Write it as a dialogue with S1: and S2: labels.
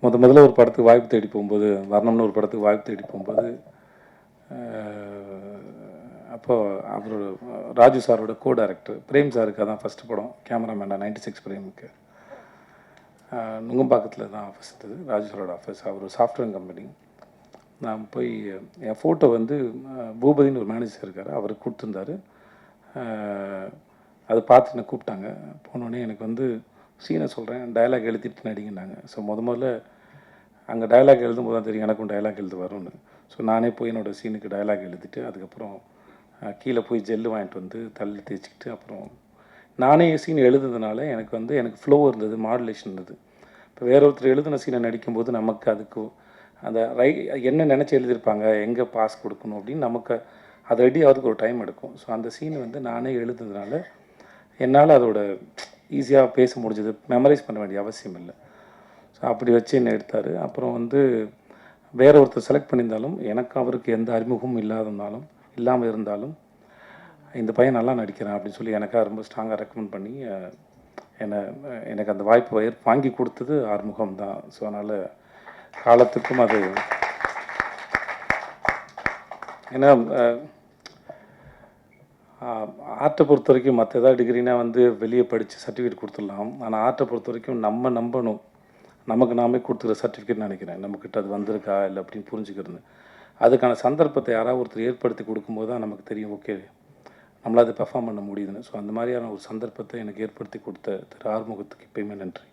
S1: முதல்ல ஒரு படத்துக்கு வாய்ப்பு தேடி போகும்போது, வர்ணம்னு ஒரு படத்துக்கு வாய்ப்பு தேடி போகும்போது, அப்போது அவர் ராஜு சாரோட கோ டைரக்டர் பிரேம் சாருக்கு அதான் ஃபஸ்ட்டு படம், கேமராமேனாக 96 பிரேமுக்கு. நுங்கம்பாக்கத்தில் தான் ஆஃபீஸ் இருந்தது, ராஜு சாரோட ஆஃபீஸ். அவர் சாஃப்ட்வேர் கம்பெனி. நான் போய் என் ஃபோட்டோ வந்து பூபதினு ஒரு மேனேஜர் இருக்கார், அவருக்கு கொடுத்துருந்தாரு. அதை பார்த்து என்னை கூப்பிட்டாங்க. போனோடனே எனக்கு வந்து சீனை சொல்கிறேன், டயலாக் எழுதிட்டு நடிங்கன்னாங்க. ஸோ முதல்ல அங்கே டயலாக் எழுதும்போது தான் தெரியும் எனக்கும் டயலாக் எழுத வரும்னு. ஸோ நானே போய் என்னோடய சீனுக்கு டயலாக் எழுதிட்டு, அதுக்கப்புறம் கீழே போய் ஜெல்லு வாங்கிட்டு வந்து தள்ளி தேய்ச்சிக்கிட்டு, அப்புறம் நானே சீன் எழுதுறதுனால எனக்கு வந்து எனக்கு ஃப்ளோ இருந்தது, மாடுலேஷன் இருந்தது. இப்போ வேற ஒருத்தர் எழுதின சீனை நடிக்கும்போது நமக்கு அதுக்கு அந்த என்ன நினச்சி எழுதியிருப்பாங்க, எங்கே பாஸ் கொடுக்கணும் அப்படின்னு நமக்கு அது ரெடி ஆகிறதுக்கு ஒரு டைம் எடுக்கும். ஸோ அந்த சீனை வந்து நானே எழுதுனதுனால என்னால் அதோட ஈஸியாக பேச முடிஞ்சது, மெமரைஸ் பண்ண வேண்டிய அவசியம் இல்லை. ஸோ அப்படி வச்சு என்ன எடுத்தார். அப்புறம் வந்து வேற ஒருத்தர் செலக்ட் பண்ணியிருந்தாலும், எனக்கு அவருக்கு எந்த அறிமுகமும் இல்லாமல் இருந்தாலும், இந்த பையன் நல்லா நடிக்கிறான் அப்படின்னு சொல்லி எனக்காக ரொம்ப ஸ்ட்ராங்காக ரெக்கமெண்ட் பண்ணி எனக்கு அந்த வாய்ப்பு வாங்கி கொடுத்தது ஆறுமுகம் தான். ஸோ அதனால் காலத்துக்கும் அது, ஏன்னா ஆர்ட்டை பொறுத்த வரைக்கும் மற்ற ஏதாவது டிகிரினா வந்து வெளியே படித்து சர்டிஃபிகேட் கொடுத்துடலாம். ஆனால் ஆர்ட்டை பொறுத்த வரைக்கும் நம்ம நம்பணும், நமக்கு நாமே கொடுத்துக்கிற சர்டிஃபிகேட் நினைக்கிறேன். நம்மக்கிட்ட அது வந்திருக்கா இல்லை அப்படின்னு புரிஞ்சுக்கிறது. அதுக்கான சந்தர்ப்பத்தை யாராவது ஒருத்தர் ஏற்படுத்தி கொடுக்கும்போது தான் நமக்கு தெரியும், ஓகே நம்மளால் அதை பெர்ஃபார்ம் பண்ண முடியுதுன்னு. ஸோ அந்த மாதிரியான ஒரு சந்தர்ப்பத்தை எனக்கு ஏற்படுத்தி கொடுத்த திரு ஆறுமுகத்துக்கு எப்பயுமே நன்றி.